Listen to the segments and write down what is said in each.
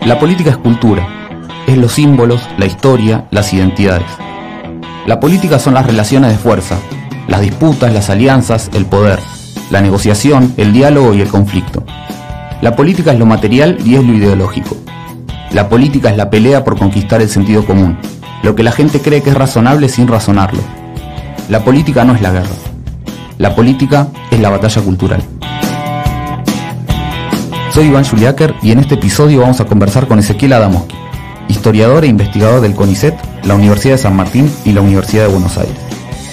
La política es cultura, es los símbolos, la historia, las identidades. La política son las relaciones de fuerza, las disputas, las alianzas, el poder, la negociación, el diálogo y el conflicto. La política es lo material y es lo ideológico. La política es la pelea por conquistar el sentido común, lo que la gente cree que es razonable sin razonarlo. La política no es la guerra. La política es la batalla cultural. Soy Iván Juliáquer y en este episodio vamos a conversar con Ezequiel Adamowski, historiador e investigador del CONICET, la Universidad de San Martín y la Universidad de Buenos Aires.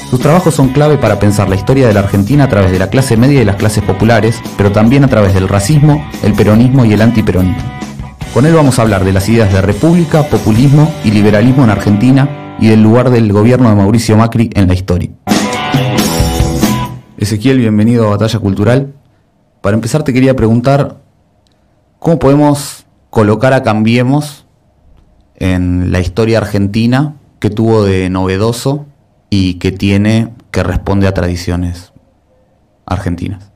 Sus trabajos son clave para pensar la historia de la Argentina a través de la clase media y las clases populares, pero también a través del racismo, el peronismo y el antiperonismo. Con él vamos a hablar de las ideas de república, populismo y liberalismo en Argentina y del lugar del gobierno de Mauricio Macri en la historia. Ezequiel, bienvenido a Batalla Cultural. Para empezar te quería preguntar, ¿cómo podemos colocar a Cambiemos en la historia argentina que tuvo de novedoso y que responde a tradiciones argentinas?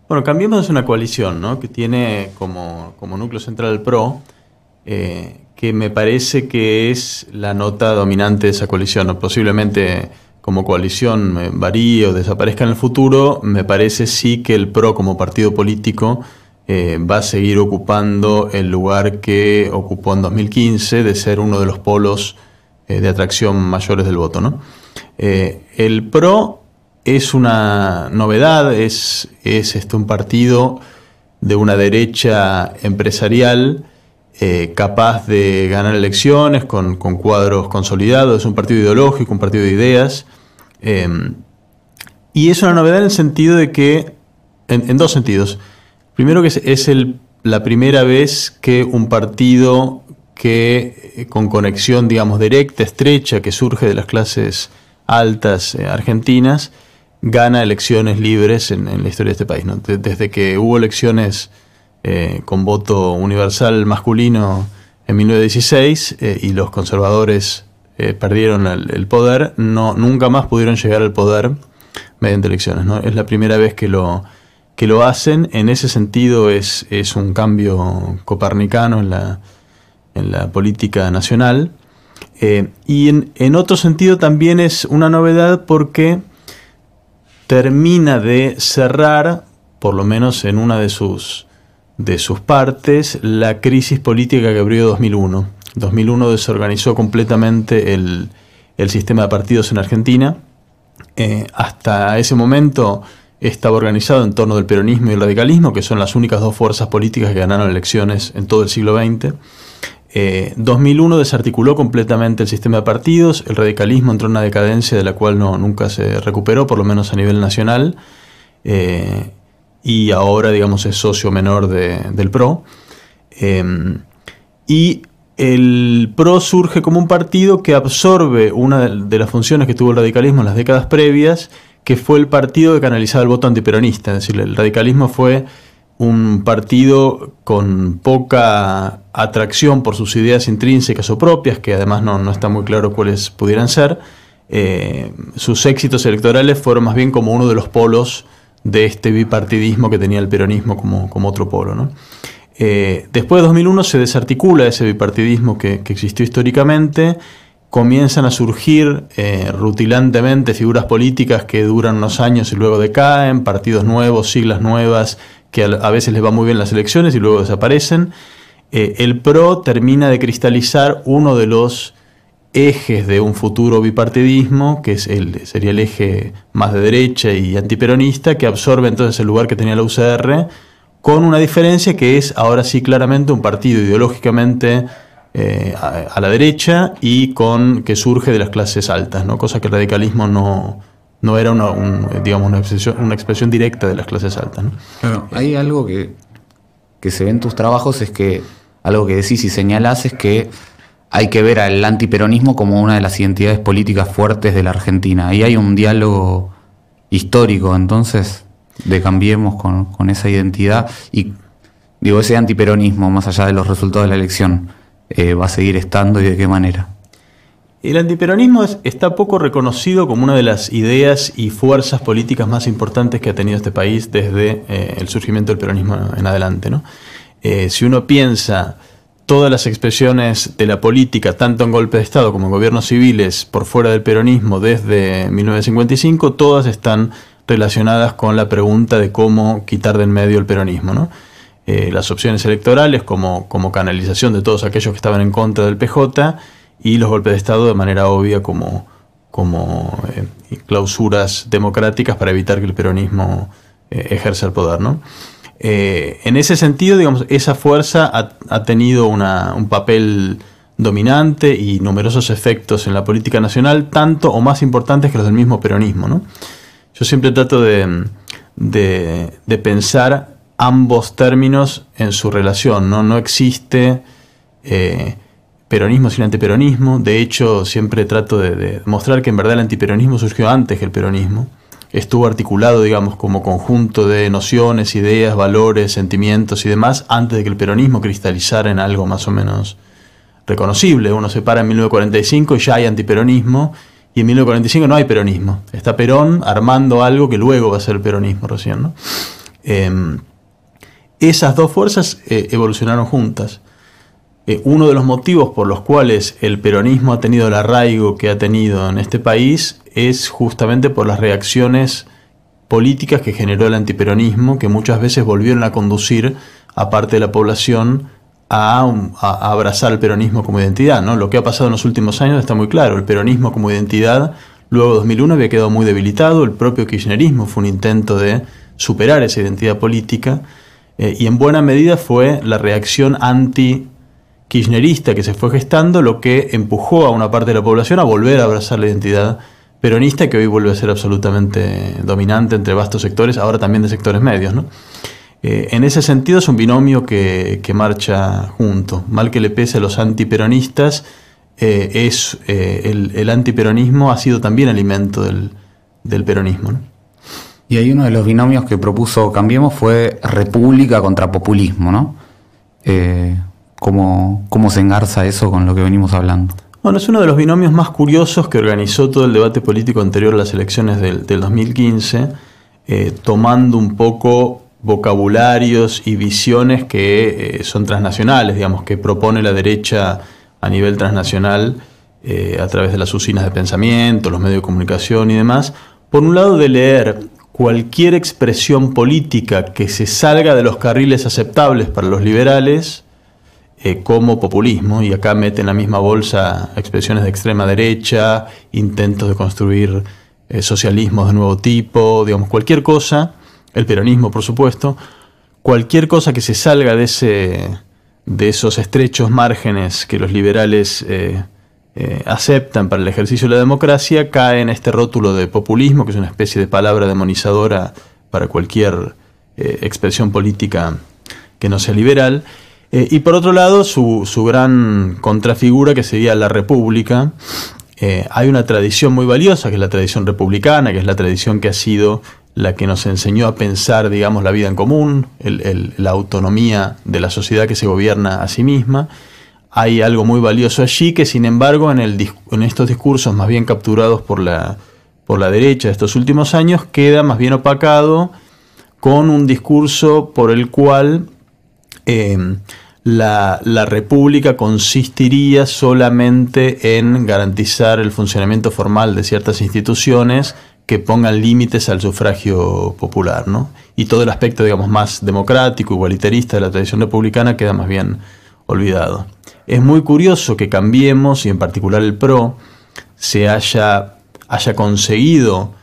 Bueno, Cambiemos es una coalición, ¿no?, que tiene como núcleo central el PRO, que me parece que es la nota dominante de esa coalición, ¿no? Posiblemente como coalición varíe o desaparezca en el futuro. Me parece sí que el PRO como partido político va a seguir ocupando el lugar que ocupó en 2015 de ser uno de los polos de atracción mayores del voto, ¿no? El PRO es una novedad, es un partido de una derecha empresarial capaz de ganar elecciones con cuadros consolidados. Es un partido ideológico, un partido de ideas, y es una novedad en el sentido de que, en dos sentidos. Primero, que es la primera vez que un partido que con conexión, digamos, directa, estrecha, que surge de las clases altas argentinas, gana elecciones libres en la historia de este país, ¿no? Desde que hubo elecciones con voto universal masculino en 1916 y los conservadores perdieron el poder, nunca más pudieron llegar al poder mediante elecciones, ¿no? Es la primera vez que lo hacen. En ese sentido es un cambio copernicano en la política nacional. Y en otro sentido también es una novedad porque termina de cerrar, por lo menos en una de sus partes, la crisis política que abrió 2001. 2001 desorganizó completamente el sistema de partidos en Argentina. Hasta ese momento estaba organizado en torno del peronismo y el radicalismo, que son las únicas dos fuerzas políticas que ganaron elecciones en todo el siglo XX. 2001 desarticuló completamente el sistema de partidos, el radicalismo entró en una decadencia de la cual nunca se recuperó, por lo menos a nivel nacional, y ahora, digamos, es socio menor del PRO. Y el PRO surge como un partido que absorbe una de las funciones que tuvo el radicalismo en las décadas previas, que fue el partido que canalizaba el voto antiperonista. Es decir, el radicalismo fue un partido con poca atracción por sus ideas intrínsecas o propias, que además no está muy claro cuáles pudieran ser. Sus éxitos electorales fueron más bien como uno de los polos de este bipartidismo que tenía el peronismo como otro polo, ¿no? Después de 2001 se desarticula ese bipartidismo que existió históricamente. Comienzan a surgir rutilantemente figuras políticas que duran unos años y luego decaen, partidos nuevos, siglas nuevas, que a veces les va muy bien las elecciones y luego desaparecen. El PRO termina de cristalizar uno de los ejes de un futuro bipartidismo, que sería el eje más de derecha y antiperonista, que absorbe entonces el lugar que tenía la UCR, con una diferencia que es ahora sí claramente un partido ideológicamente a la derecha y que surge de las clases altas, ¿no? Cosa que el radicalismo no era una expresión directa de las clases altas, ¿no? Bueno, hay algo que se ve en tus trabajos, es que algo que decís y señalás es que hay que ver al antiperonismo como una de las identidades políticas fuertes de la Argentina. Ahí hay un diálogo histórico, entonces, de Cambiemos con esa identidad. Y digo, ese antiperonismo, más allá de los resultados de la elección, ¿va a seguir estando y de qué manera? El antiperonismo está poco reconocido como una de las ideas y fuerzas políticas más importantes que ha tenido este país desde el surgimiento del peronismo en adelante, ¿no? Si uno piensa todas las expresiones de la política, tanto en golpe de Estado como en gobiernos civiles, por fuera del peronismo desde 1955, todas están relacionadas con la pregunta de cómo quitar de en medio el peronismo, ¿no? Las opciones electorales como canalización de todos aquellos que estaban en contra del PJ, y los golpes de Estado de manera obvia como clausuras democráticas para evitar que el peronismo ejerza el poder, ¿no? En ese sentido, digamos, esa fuerza ha tenido un papel dominante y numerosos efectos en la política nacional, tanto o más importantes que los del mismo peronismo, ¿no? Yo siempre trato de pensar ambos términos en su relación, ¿no? No existe peronismo sin antiperonismo. De hecho, siempre trato de mostrar que en verdad el antiperonismo surgió antes que el peronismo. Estuvo articulado, digamos, como conjunto de nociones, ideas, valores, sentimientos y demás antes de que el peronismo cristalizara en algo más o menos reconocible. Uno se para en 1945 y ya hay antiperonismo, y en 1945 no hay peronismo. Está Perón armando algo que luego va a ser el peronismo recién, ¿no? Esas dos fuerzas evolucionaron juntas. Uno de los motivos por los cuales el peronismo ha tenido el arraigo que ha tenido en este país es justamente por las reacciones políticas que generó el antiperonismo, que muchas veces volvieron a conducir a parte de la población a abrazar el peronismo como identidad, ¿no? Lo que ha pasado en los últimos años está muy claro. El peronismo como identidad, luego de 2001, había quedado muy debilitado. El propio kirchnerismo fue un intento de superar esa identidad política, y en buena medida fue la reacción anti-kirchnerista que se fue gestando lo que empujó a una parte de la población a volver a abrazar la identidad peronista, que hoy vuelve a ser absolutamente dominante entre vastos sectores, ahora también de sectores medios, ¿no? En ese sentido es un binomio que marcha junto. Mal que le pese a los antiperonistas, el antiperonismo ha sido también alimento del peronismo, ¿no? Y ahí uno de los binomios que propuso Cambiemos fue república contra populismo, ¿no? ¿Cómo se engarza eso con lo que venimos hablando? Bueno, es uno de los binomios más curiosos que organizó todo el debate político anterior a las elecciones del 2015, tomando un poco vocabularios y visiones que son transnacionales, digamos, que propone la derecha a nivel transnacional a través de las usinas de pensamiento, los medios de comunicación y demás. Por un lado, de leer cualquier expresión política que se salga de los carriles aceptables para los liberales como populismo, y acá mete en la misma bolsa expresiones de extrema derecha, intentos de construir socialismos de nuevo tipo, digamos, cualquier cosa, el peronismo por supuesto, cualquier cosa que se salga de esos estrechos márgenes que los liberales aceptan para el ejercicio de la democracia, cae en este rótulo de populismo, que es una especie de palabra demonizadora para cualquier expresión política que no sea liberal. Y por otro lado, su gran contrafigura, que sería la república. Hay una tradición muy valiosa, que es la tradición republicana, que es la tradición que ha sido la que nos enseñó a pensar, digamos, la vida en común, la autonomía de la sociedad que se gobierna a sí misma. Hay algo muy valioso allí que, sin embargo, en estos discursos más bien capturados por la derecha de estos últimos años, queda más bien opacado con un discurso por el cual la república consistiría solamente en garantizar el funcionamiento formal de ciertas instituciones que pongan límites al sufragio popular, ¿no? Y todo el aspecto, digamos, más democrático, igualitarista de la tradición republicana queda más bien olvidado. Es muy curioso que Cambiemos, y en particular el PRO, se haya conseguido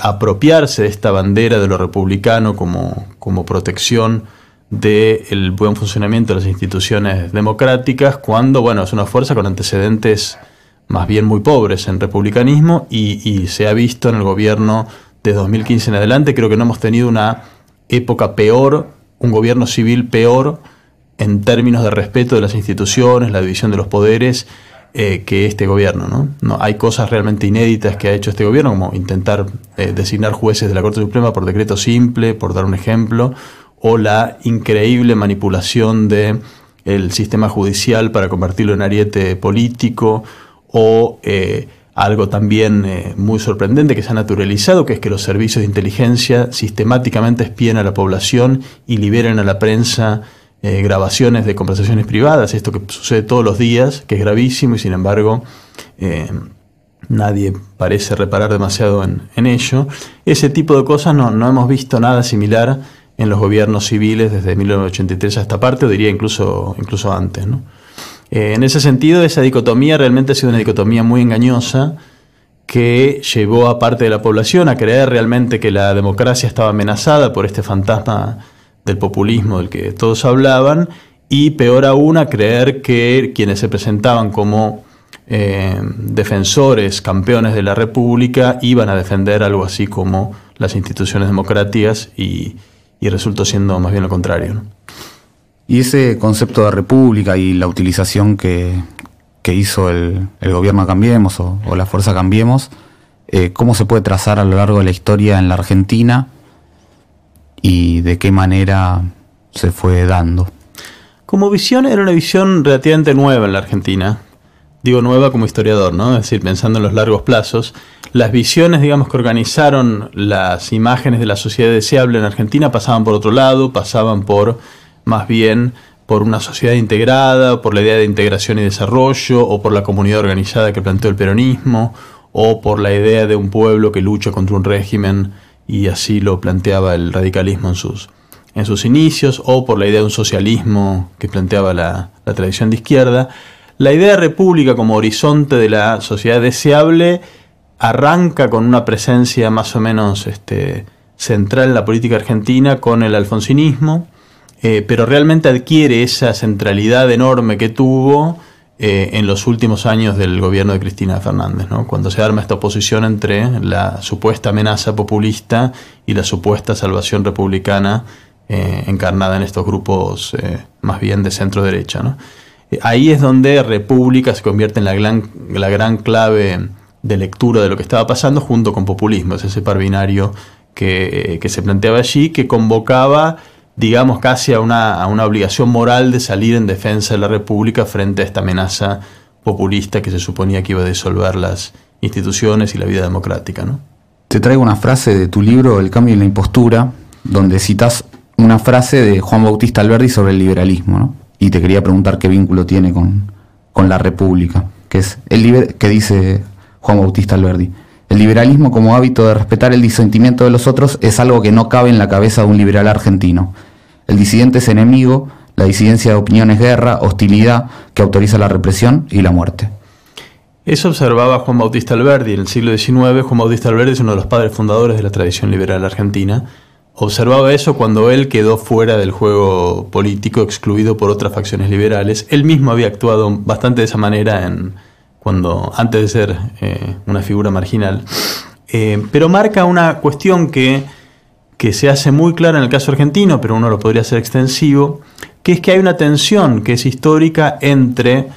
apropiarse de esta bandera de lo republicano como protección del buen funcionamiento de las instituciones democráticas, cuando, bueno, es una fuerza con antecedentes más bien muy pobres en republicanismo, y se ha visto en el gobierno de 2015 en adelante. Creo que no hemos tenido una época peor, un gobierno civil peor en términos de respeto de las instituciones, la división de los poderes, que este gobierno, ¿no? Hay cosas realmente inéditas que ha hecho este gobierno, como intentar designar jueces de la Corte Suprema por decreto simple, por dar un ejemplo, o la increíble manipulación del sistema judicial para convertirlo en ariete político, o algo también muy sorprendente que se ha naturalizado, que es que los servicios de inteligencia sistemáticamente espían a la población y liberen a la prensa grabaciones de conversaciones privadas, esto que sucede todos los días, que es gravísimo y sin embargo nadie parece reparar demasiado en ello. Ese tipo de cosas no hemos visto nada similar en los gobiernos civiles desde 1983 a esta parte, o diría incluso antes, ¿no? En ese sentido, esa dicotomía realmente ha sido una dicotomía muy engañosa que llevó a parte de la población a creer realmente que la democracia estaba amenazada por este fantasma del populismo del que todos hablaban, y peor aún a creer que quienes se presentaban como defensores, campeones de la República, iban a defender algo así como las instituciones democráticas y resultó siendo más bien lo contrario, ¿no? Y ese concepto de república y la utilización que hizo el gobierno Cambiemos o la fuerza Cambiemos, ¿cómo se puede trazar a lo largo de la historia en la Argentina y de qué manera se fue dando? Como visión, era una visión relativamente nueva en la Argentina. Digo nueva como historiador, ¿no? Es decir, pensando en los largos plazos. Las visiones, digamos, que organizaron las imágenes de la sociedad deseable en Argentina pasaban por otro lado, pasaban por, más bien, por una sociedad integrada, por la idea de integración y desarrollo, o por la comunidad organizada que planteó el peronismo, o por la idea de un pueblo que lucha contra un régimen, y así lo planteaba el radicalismo en sus inicios, o por la idea de un socialismo que planteaba la tradición de izquierda. La idea de república como horizonte de la sociedad deseable arranca con una presencia más o menos central en la política argentina con el alfonsinismo, pero realmente adquiere esa centralidad enorme que tuvo en los últimos años del gobierno de Cristina Fernández, ¿no? Cuando se arma esta oposición entre la supuesta amenaza populista y la supuesta salvación republicana encarnada en estos grupos más bien de centro-derecha, ¿no? Ahí es donde república se convierte en la gran clave de lectura de lo que estaba pasando junto con populismo. Es ese par binario que se planteaba allí, que convocaba, digamos, casi a una obligación moral de salir en defensa de la república frente a esta amenaza populista que se suponía que iba a disolver las instituciones y la vida democrática, ¿no? Te traigo una frase de tu libro El cambio y la impostura, donde citas una frase de Juan Bautista Alberdi sobre el liberalismo, ¿no? Y te quería preguntar qué vínculo tiene con la república, que dice Juan Bautista Alberdi: el liberalismo como hábito de respetar el disentimiento de los otros es algo que no cabe en la cabeza de un liberal argentino. El disidente es enemigo, la disidencia de opinión es guerra, hostilidad que autoriza la represión y la muerte. Eso observaba Juan Bautista Alberdi en el siglo XIX. Juan Bautista Alberdi es uno de los padres fundadores de la tradición liberal argentina. Observaba eso cuando él quedó fuera del juego político, excluido por otras facciones liberales. Él mismo había actuado bastante de esa manera antes de ser una figura marginal. Pero marca una cuestión que se hace muy clara en el caso argentino, pero uno lo podría hacer extensivo, que es que hay una tensión que es histórica entre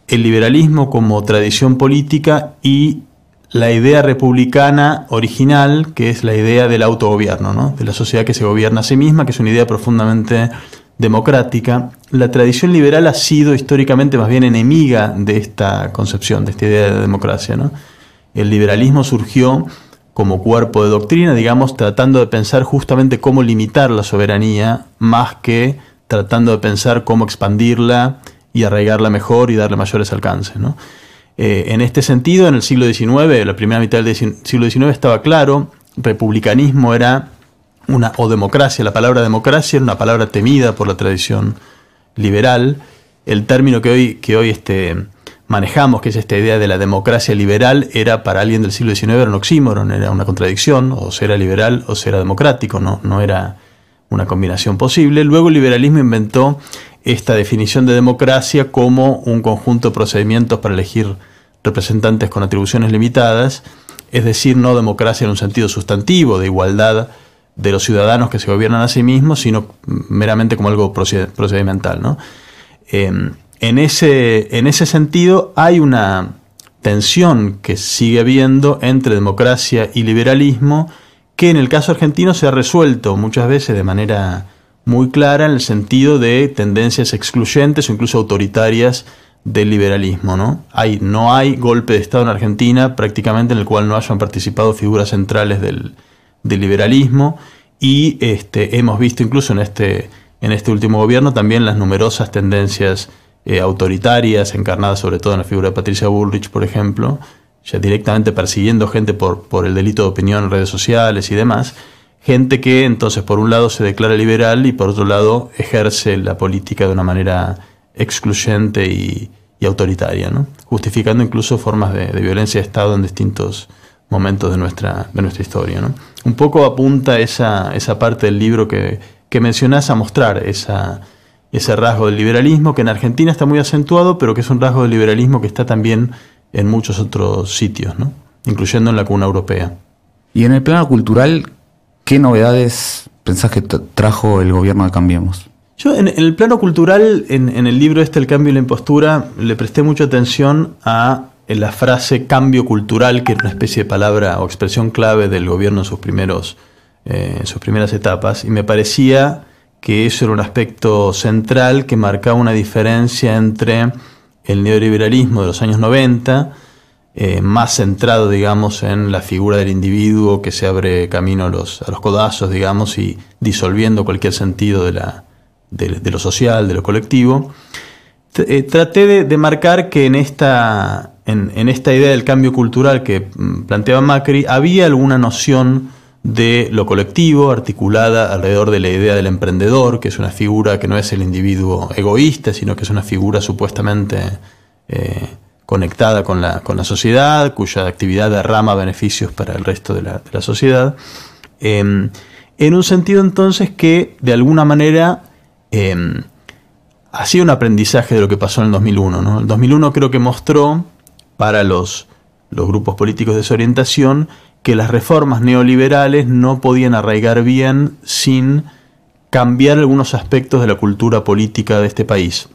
el liberalismo como tradición política y la idea republicana original, que es la idea del autogobierno, ¿no? De la sociedad que se gobierna a sí misma, que es una idea profundamente democrática. La tradición liberal ha sido históricamente más bien enemiga de esta concepción, de esta idea de democracia, ¿no? El liberalismo surgió como cuerpo de doctrina, digamos, tratando de pensar justamente cómo limitar la soberanía, más que tratando de pensar cómo expandirla y arraigarla mejor y darle mayores alcances, ¿no? En este sentido, en el siglo XIX, la primera mitad del siglo XIX estaba claro, republicanismo era o democracia, la palabra democracia era una palabra temida por la tradición liberal. El término que hoy manejamos, que es esta idea de la democracia liberal, era para alguien del siglo XIX era un oxímoron, era una contradicción, o se era liberal o se era democrático, no era una combinación posible. Luego el liberalismo inventó esta definición de democracia como un conjunto de procedimientos para elegir representantes con atribuciones limitadas, es decir, no democracia en un sentido sustantivo, de igualdad de los ciudadanos que se gobiernan a sí mismos, sino meramente como algo procedimental, ¿no? En ese sentido hay una tensión que sigue habiendo entre democracia y liberalismo, que en el caso argentino se ha resuelto muchas veces de manera muy clara en el sentido de tendencias excluyentes o incluso autoritarias del liberalismo, ¿no? No hay golpe de Estado en Argentina prácticamente en el cual no hayan participado figuras centrales del liberalismo, y hemos visto incluso en este último gobierno también las numerosas tendencias autoritarias encarnadas sobre todo en la figura de Patricia Bullrich, por ejemplo, ya directamente persiguiendo gente por el delito de opinión en redes sociales y demás, gente que entonces por un lado se declara liberal y por otro lado ejerce la política de una manera excluyente y autoritaria, ¿no? Justificando incluso formas de violencia de Estado en distintos momentos de nuestra historia, ¿no? Un poco apunta esa parte del libro que mencionás a mostrar ese rasgo del liberalismo que en Argentina está muy acentuado, pero que es un rasgo del liberalismo que está también en muchos otros sitios, ¿no? Incluyendo en la cuna europea. Y en el plano cultural, ¿qué novedades pensás que trajo el gobierno de Cambiemos? Yo en el plano cultural, en el libro El cambio y la impostura, le presté mucha atención a la frase cambio cultural, que era una especie de palabra o expresión clave del gobierno en sus primeras etapas, y me parecía que eso era un aspecto central que marcaba una diferencia entre el neoliberalismo de los años 90, más centrado, digamos, en la figura del individuo que se abre camino a los codazos, digamos, y disolviendo cualquier sentido de lo social, de lo colectivo. Traté de marcar que en esta idea del cambio cultural que planteaba Macri había alguna noción de lo colectivo articulada alrededor de la idea del emprendedor, que es una figura que no es el individuo egoísta, sino que es una figura supuestamente conectada con la sociedad, cuya actividad derrama beneficios para el resto de la sociedad, en un sentido entonces que de alguna manera hacía un aprendizaje de lo que pasó en el 2001, ¿no? El 2001 creo que mostró para los grupos políticos de esa orientación que las reformas neoliberales no podían arraigar bien sin cambiar algunos aspectos de la cultura política de este país.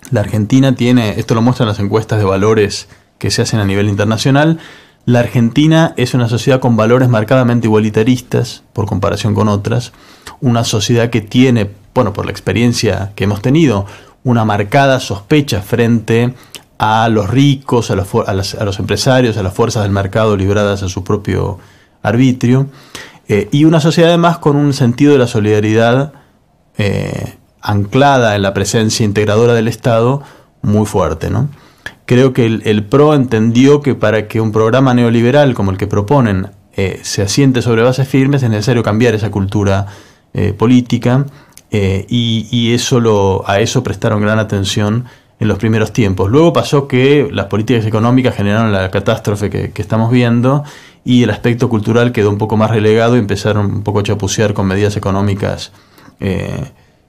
La Argentina tiene, esto lo muestran las encuestas de valores que se hacen a nivel internacional, la Argentina es una sociedad con valores marcadamente igualitaristas por comparación con otras, una sociedad que tiene, bueno, por la experiencia que hemos tenido, una marcada sospecha frente a los ricos, a los empresarios, a las fuerzas del mercado libradas a su propio arbitrio, y una sociedad además con un sentido de la solidaridad anclada en la presencia integradora del Estado muy fuerte, ¿no? Creo que el PRO entendió que para que un programa neoliberal como el que proponen se asiente sobre bases firmes es necesario cambiar esa cultura política, y a eso prestaron gran atención en los primeros tiempos. Luego pasó que las políticas económicas generaron la catástrofe que estamos viendo, y el aspecto cultural quedó un poco más relegado y empezaron un poco a chapucear con medidas económicas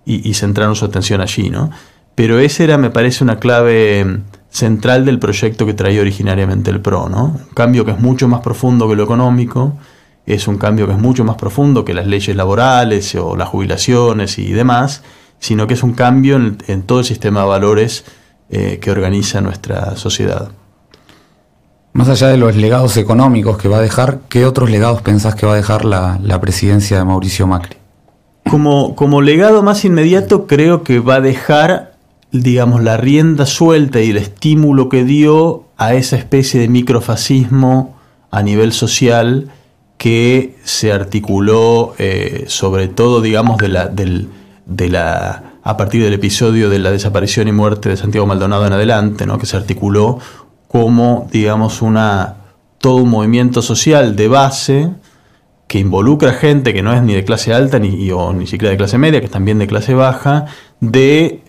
y centraron su atención allí, ¿no? Pero esa era, me parece, una clave central del proyecto que traía originariamente el PRO, ¿no? Un cambio que es mucho más profundo que lo económico, es un cambio que es mucho más profundo que las leyes laborales o las jubilaciones y demás, sino que es un cambio en todo el sistema de valores que organiza nuestra sociedad. Más allá de los legados económicos que va a dejar, ¿qué otros legados pensás que va a dejar la presidencia de Mauricio Macri? Como legado más inmediato, creo que va a dejar, digamos, la rienda suelta y el estímulo que dio a esa especie de microfascismo a nivel social que se articuló sobre todo, digamos, a partir del episodio de la desaparición y muerte de Santiago Maldonado en adelante, ¿no? Que se articuló como, digamos, todo un movimiento social de base que involucra gente que no es ni de clase alta o ni siquiera de clase media, que es también de clase baja, de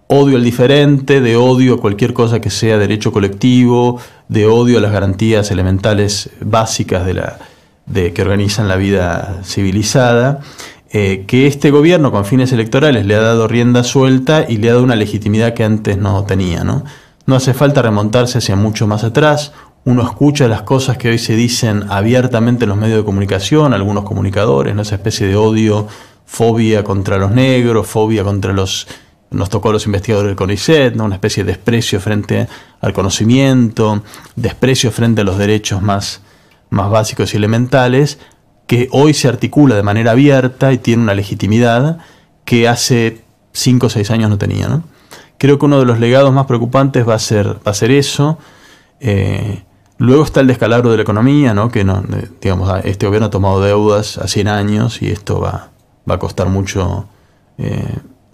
odio al diferente, de odio a cualquier cosa que sea derecho colectivo, de odio a las garantías elementales básicas que organizan la vida civilizada, que este gobierno con fines electorales le ha dado rienda suelta y le ha dado una legitimidad que antes no tenía, ¿no? No hace falta remontarse hacia mucho más atrás. Uno escucha las cosas que hoy se dicen abiertamente en los medios de comunicación, algunos comunicadores, ¿no? Esa especie de odio, fobia contra los negros, fobia contra nos tocó a los investigadores del CONICET, ¿no? Una especie de desprecio frente al conocimiento, desprecio frente a los derechos más básicos y elementales, que hoy se articula de manera abierta y tiene una legitimidad que hace 5 o 6 años no tenía, ¿no? Creo que uno de los legados más preocupantes va a ser eso. Luego está el descalabro de la economía, ¿no? Que digamos, este gobierno ha tomado deudas a 100 años y esto va a costar mucho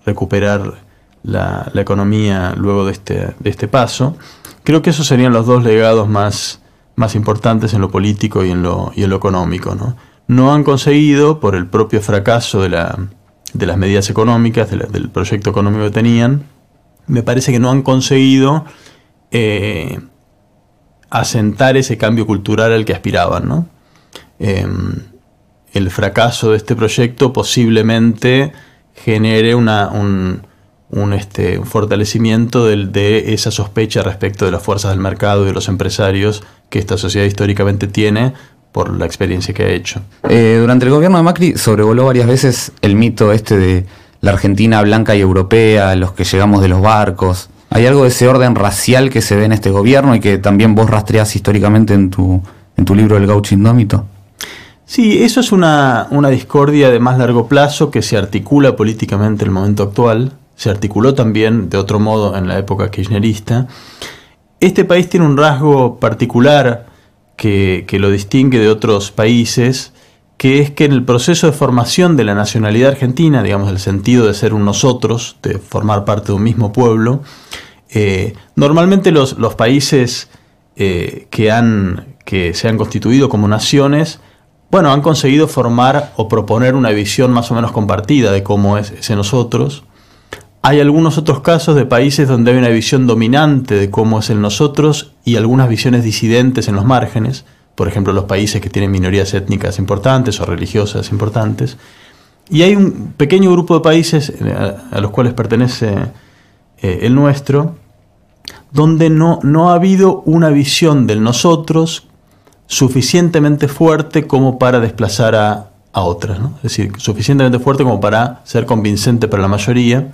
recuperar la economía luego de este paso. Creo que esos serían los dos legados más importantes en lo político y en lo económico, ¿no? No han conseguido, por el propio fracaso de las medidas económicas, del proyecto económico que tenían, me parece que no han conseguido asentar ese cambio cultural al que aspiraban, ¿no? El fracaso de este proyecto posiblemente genere un fortalecimiento de esa sospecha respecto de las fuerzas del mercado y de los empresarios que esta sociedad históricamente tiene por la experiencia que ha hecho. Durante el gobierno de Macri sobrevoló varias veces el mito de la Argentina blanca y europea, los que llegamos de los barcos. ¿Hay algo de ese orden racial que se ve en este gobierno y que también vos rastreás históricamente en tu libro El Gaucho Indómito? Sí, eso es una discordia de más largo plazo que se articula políticamente en el momento actual. Se articuló también de otro modo en la época kirchnerista. Este país tiene un rasgo particular que lo distingue de otros países, que es que en el proceso de formación de la nacionalidad argentina, digamos, el sentido de ser un nosotros, de formar parte de un mismo pueblo, normalmente los países que se han constituido como naciones, bueno, han conseguido formar o proponer una visión más o menos compartida de cómo es ese nosotros. Hay algunos otros casos de países donde hay una visión dominante de cómo es el nosotros y algunas visiones disidentes en los márgenes, por ejemplo los países que tienen minorías étnicas importantes o religiosas importantes. Y hay un pequeño grupo de países a los cuales pertenece el nuestro, donde no ha habido una visión del nosotros suficientemente fuerte como para desplazar a otras, ¿no? Es decir, suficientemente fuerte como para ser convincente para la mayoría.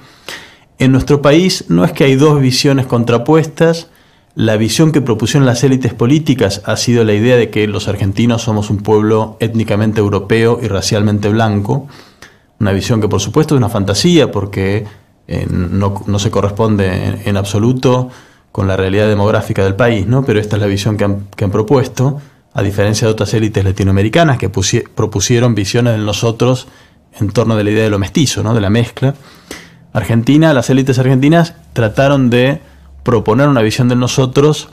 En nuestro país no es que hay dos visiones contrapuestas. La visión que propusieron las élites políticas ha sido la idea de que los argentinos somos un pueblo étnicamente europeo y racialmente blanco. Una visión que por supuesto es una fantasía porque no se corresponde en absoluto con la realidad demográfica del país, ¿no? Pero esta es la visión que han propuesto, a diferencia de otras élites latinoamericanas que propusieron visiones de nosotros en torno de la idea de lo mestizo, ¿no? De la mezcla. Las élites argentinas trataron de proponer una visión de nosotros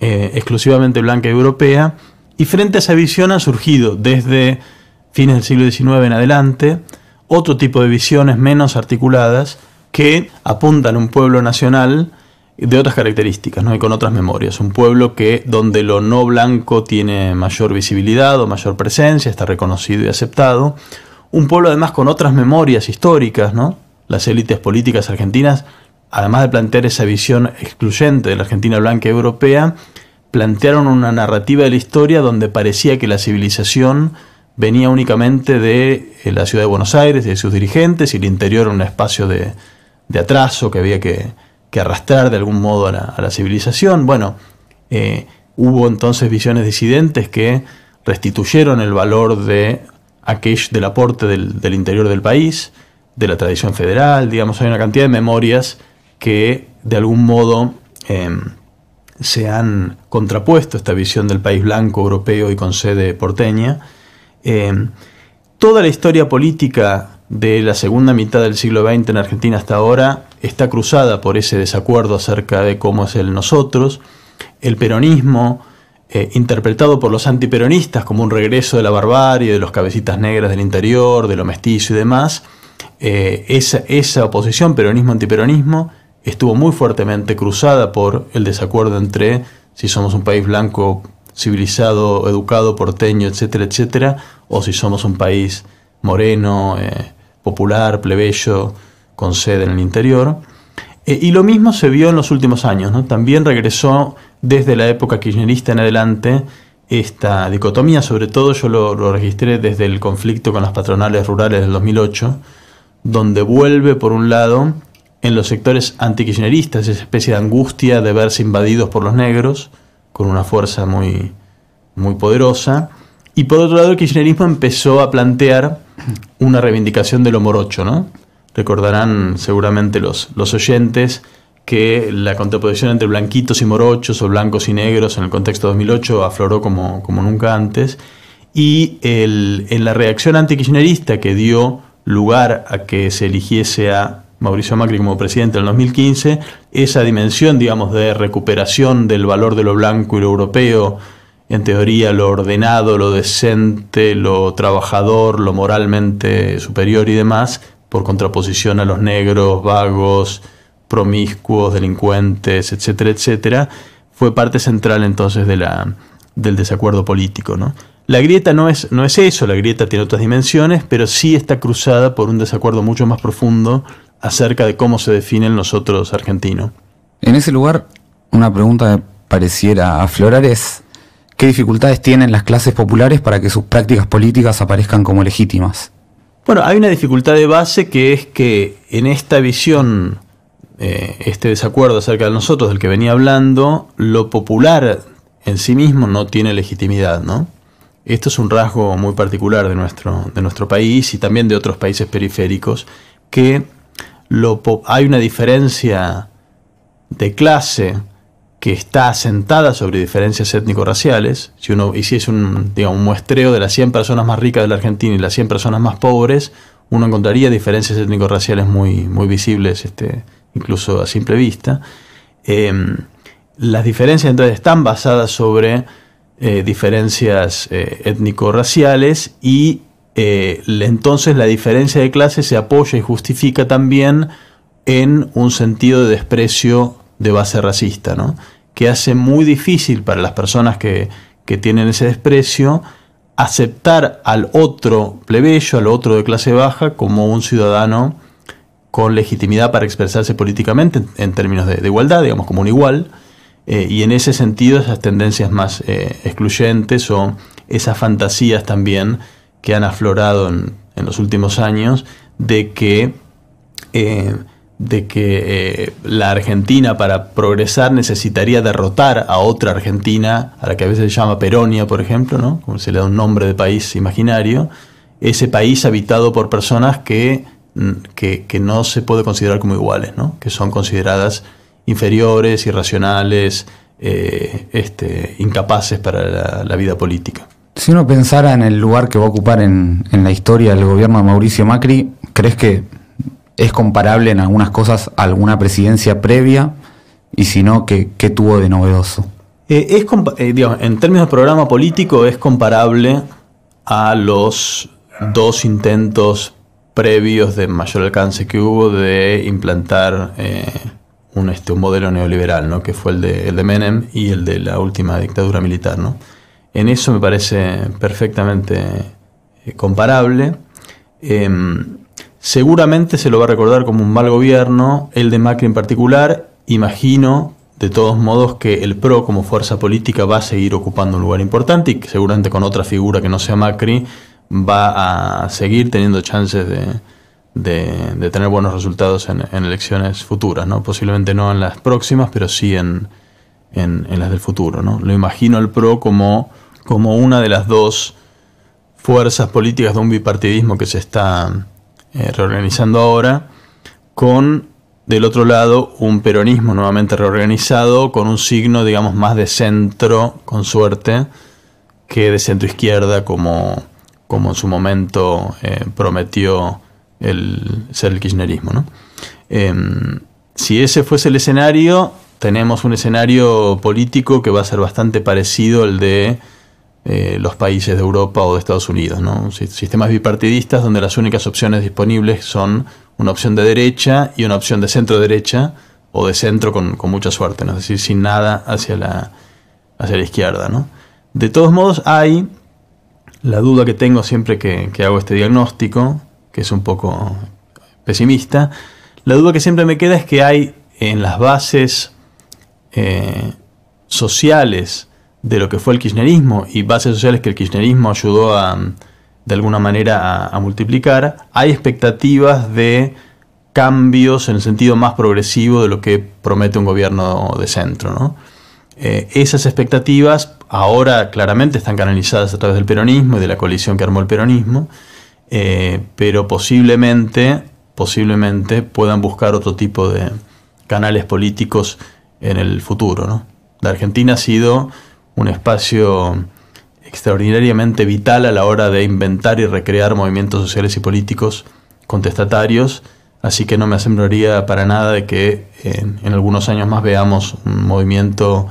exclusivamente blanca y europea, y frente a esa visión han surgido desde fines del siglo XIX en adelante otro tipo de visiones menos articuladas que apuntan a un pueblo nacional de otras características, ¿no? Y con otras memorias. Un pueblo donde lo no blanco tiene mayor visibilidad o mayor presencia, está reconocido y aceptado. Un pueblo además con otras memorias históricas, ¿no? Las élites políticas argentinas, además de plantear esa visión excluyente de la Argentina blanca y europea, plantearon una narrativa de la historia donde parecía que la civilización venía únicamente de la ciudad de Buenos Aires y de sus dirigentes, y el interior era un espacio de atraso que había que arrastrar de algún modo a la civilización. Bueno, hubo entonces visiones disidentes que restituyeron el valor del aporte del interior del país, de la tradición federal. Digamos, hay una cantidad de memorias que de algún modo se han contrapuesto a esta visión del país blanco, europeo y con sede porteña. Toda la historia política de la segunda mitad del siglo XX en Argentina hasta ahora está cruzada por ese desacuerdo acerca de cómo es el nosotros. El peronismo, interpretado por los antiperonistas como un regreso de la barbarie, de los cabecitas negras del interior, de lo mestizo y demás, esa oposición peronismo-antiperonismo estuvo muy fuertemente cruzada por el desacuerdo entre si somos un país blanco, civilizado, educado, porteño, etcétera, etcétera, o si somos un país moreno, popular, plebeyo, con sede en el interior. Y lo mismo se vio en los últimos años, ¿no? También regresó desde la época kirchnerista en adelante esta dicotomía. Sobre todo yo lo registré desde el conflicto con las patronales rurales del 2008, donde vuelve por un lado en los sectores antikirchneristas esa especie de angustia de verse invadidos por los negros con una fuerza muy, muy poderosa, y por otro lado el kirchnerismo empezó a plantear una reivindicación de lo morocho, ¿no? Recordarán seguramente los oyentes que la contraposición entre blanquitos y morochos o blancos y negros en el contexto 2008 afloró como nunca antes, y en la reacción antikirchnerista que dio lugar a que se eligiese a Mauricio Macri como presidente en el 2015, esa dimensión, digamos, de recuperación del valor de lo blanco y lo europeo, en teoría lo ordenado, lo decente, lo trabajador, lo moralmente superior y demás, por contraposición a los negros, vagos, promiscuos, delincuentes, etcétera, etcétera, fue parte central entonces del desacuerdo político, ¿no? La grieta no es eso, la grieta tiene otras dimensiones, pero sí está cruzada por un desacuerdo mucho más profundo acerca de cómo se define el nosotros argentino. En ese lugar, una pregunta que pareciera aflorar es: ¿qué dificultades tienen las clases populares para que sus prácticas políticas aparezcan como legítimas? Bueno, hay una dificultad de base, que es que en esta visión, este desacuerdo acerca de nosotros del que venía hablando, lo popular en sí mismo no tiene legitimidad, ¿no? Esto es un rasgo muy particular de nuestro país y también de otros países periféricos, que hay una diferencia de clase que está asentada sobre diferencias étnico-raciales. Si uno hiciese un muestreo de las 100 personas más ricas de la Argentina y las 100 personas más pobres, uno encontraría diferencias étnico-raciales muy, muy visibles, incluso a simple vista. Las diferencias entonces están basadas sobre diferencias étnico-raciales, y entonces la diferencia de clase se apoya y justifica también en un sentido de desprecio de base racista, ¿no? Que hace muy difícil para las personas que tienen ese desprecio aceptar al otro plebeyo, al otro de clase baja, como un ciudadano con legitimidad para expresarse políticamente en términos de igualdad, digamos, como un igual. Y en ese sentido, esas tendencias más excluyentes, o esas fantasías también que han aflorado en los últimos años de que la Argentina, para progresar, necesitaría derrotar a otra Argentina, a la que a veces se llama Peronia, por ejemplo, ¿no? Como se le da un nombre de país imaginario, ese país habitado por personas que no se puede considerar como iguales, ¿no? Que son consideradas inferiores, irracionales, incapaces para la vida política. Si uno pensara en el lugar que va a ocupar en la historia del gobierno de Mauricio Macri, ¿crees que es comparable en algunas cosas a alguna presidencia previa? Y si no, ¿qué tuvo de novedoso? En términos de programa político, es comparable a los dos intentos previos de mayor alcance que hubo de implantar un modelo neoliberal, ¿no? Que fue el de Menem y el de la última dictadura militar, ¿no? En eso me parece perfectamente comparable. Seguramente se lo va a recordar como un mal gobierno, el de Macri en particular. Imagino, de todos modos, que el PRO como fuerza política va a seguir ocupando un lugar importante, y que seguramente con otra figura que no sea Macri va a seguir teniendo chances de tener buenos resultados en elecciones futuras, ¿no? Posiblemente no en las próximas, pero sí en las del futuro, ¿no? Lo imagino el PRO como una de las dos fuerzas políticas de un bipartidismo que se está reorganizando ahora, con del otro lado un peronismo nuevamente reorganizado, con un signo, digamos, más de centro, con suerte, que de centro izquierda, como en su momento prometió ser el kirchnerismo, ¿no? Si ese fuese el escenario, tenemos un escenario político que va a ser bastante parecido al de los países de Europa o de Estados Unidos, ¿no? Sistemas bipartidistas donde las únicas opciones disponibles son una opción de derecha y una opción de centro derecha, o de centro con mucha suerte, ¿no? Es decir, sin nada hacia la izquierda, ¿no? De todos modos, hay la duda que tengo siempre que hago este diagnóstico, que es un poco pesimista. La duda que siempre me queda es que hay en las bases sociales de lo que fue el kirchnerismo, y bases sociales que el kirchnerismo ayudó de alguna manera a multiplicar, hay expectativas de cambios en el sentido más progresivo de lo que promete un gobierno de centro, ¿no? Esas expectativas ahora claramente están canalizadas a través del peronismo y de la coalición que armó el peronismo, pero posiblemente puedan buscar otro tipo de canales políticos en el futuro, ¿no? La Argentina ha sido un espacio extraordinariamente vital a la hora de inventar y recrear movimientos sociales y políticos contestatarios, así que no me asombraría para nada de que en algunos años más veamos un movimiento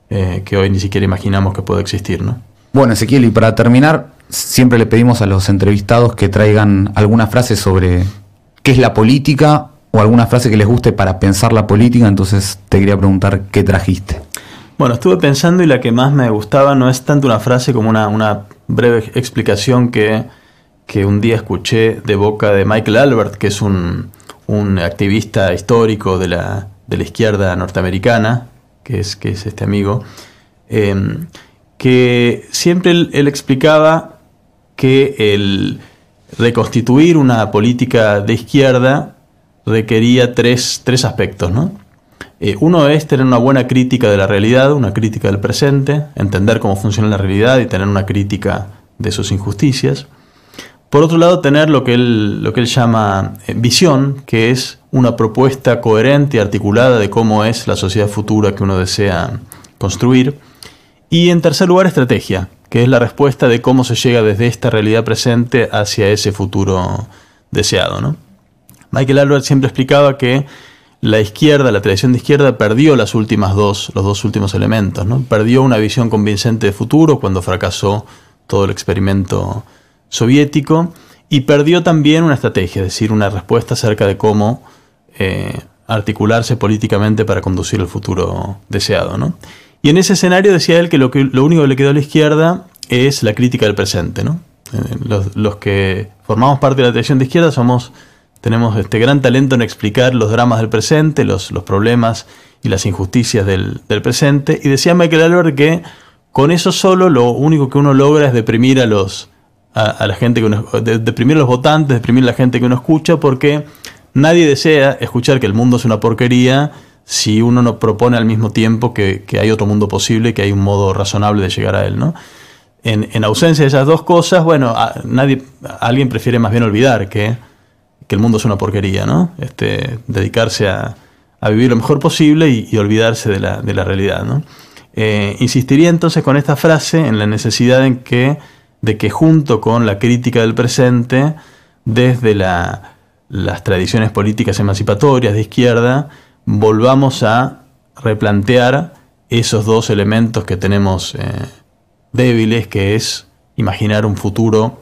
que hoy ni siquiera imaginamos que pueda existir, ¿no? Bueno, Ezequiel, y para terminar, siempre le pedimos a los entrevistados que traigan alguna frase sobre qué es la política o alguna frase que les guste para pensar la política, entonces te quería preguntar qué trajiste. Bueno, estuve pensando y la que más me gustaba no es tanto una frase como una breve explicación que un día escuché de boca de Michael Albert, que es un activista histórico de la izquierda norteamericana, que es este amigo, que siempre él explicaba que el reconstituir una política de izquierda requería tres aspectos, ¿no? Uno es tener una buena crítica de la realidad, una crítica del presente, entender cómo funciona la realidad y tener una crítica de sus injusticias. Por otro lado, tener lo que él llama visión, que es una propuesta coherente y articulada de cómo es la sociedad futura que uno desea construir. Y en tercer lugar, estrategia, que es la respuesta de cómo se llega desde esta realidad presente hacia ese futuro deseado, ¿no? Michael Albert siempre explicaba que la izquierda, la tradición de izquierda, perdió los dos últimos elementos, ¿no? Perdió una visión convincente de futuro cuando fracasó todo el experimento soviético, y perdió también una estrategia, es decir, una respuesta acerca de cómo articularse políticamente para conducir el futuro deseado, ¿no? Y en ese escenario decía él que lo único que le quedó a la izquierda es la crítica del presente, ¿no? Los que formamos parte de la tradición de izquierda tenemos este gran talento en explicar los dramas del presente, los problemas y las injusticias del presente. Y decía Michael Albert que con eso solo lo único que uno logra es deprimir a la gente deprimir a los votantes, deprimir a la gente que uno escucha, porque nadie desea escuchar que el mundo es una porquería si uno no propone al mismo tiempo que hay otro mundo posible, que hay un modo razonable de llegar a él, ¿no? En ausencia de esas dos cosas, bueno, alguien prefiere más bien olvidar que el mundo es una porquería, ¿no? Dedicarse a vivir lo mejor posible y olvidarse de la realidad, ¿no? Insistiría entonces con esta frase en la necesidad de que junto con la crítica del presente, desde las tradiciones políticas emancipatorias de izquierda, volvamos a replantear esos dos elementos que tenemos débiles, que es imaginar un futuro,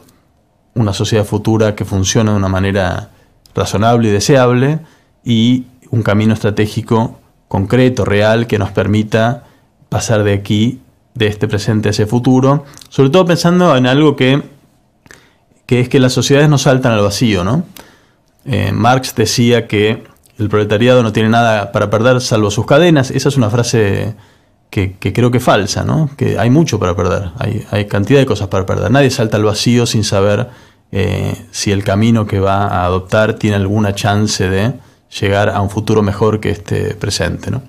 una sociedad futura que funcione de una manera razonable y deseable, y un camino estratégico concreto, real, que nos permita pasar de aquí, de este presente a ese futuro, sobre todo pensando en algo que es que las sociedades no saltan al vacío, ¿no? Marx decía que el proletariado no tiene nada para perder salvo sus cadenas. Esa es una frase que creo que es falsa, ¿no? Que hay mucho para perder, hay cantidad de cosas para perder. Nadie salta al vacío sin saber si el camino que va a adoptar tiene alguna chance de llegar a un futuro mejor que este presente, ¿no?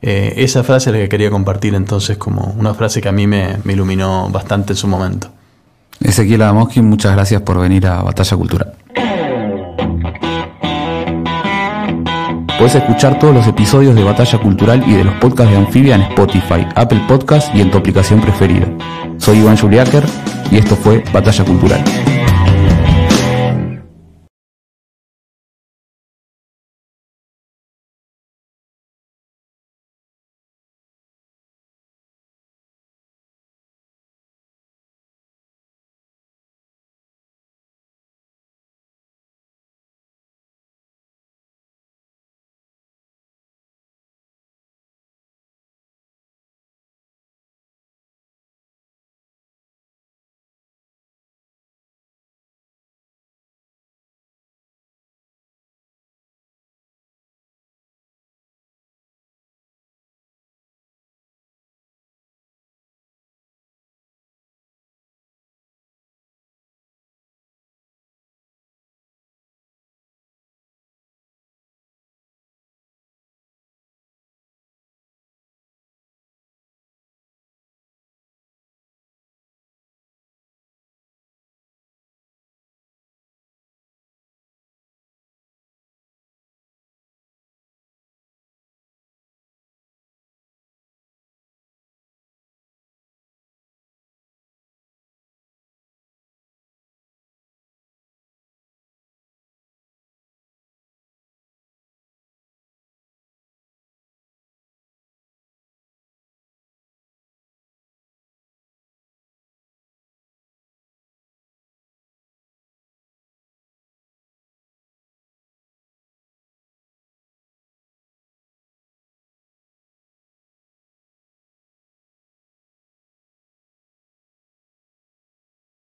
Esa frase es la que quería compartir entonces como una frase que a mí me iluminó bastante en su momento. Ezequiel Adamowski, muchas gracias por venir a Batalla Cultural. Puedes escuchar todos los episodios de Batalla Cultural y de los podcasts de Anfibia en Spotify, Apple Podcasts y en tu aplicación preferida. Soy Iván Juliáquer y esto fue Batalla Cultural.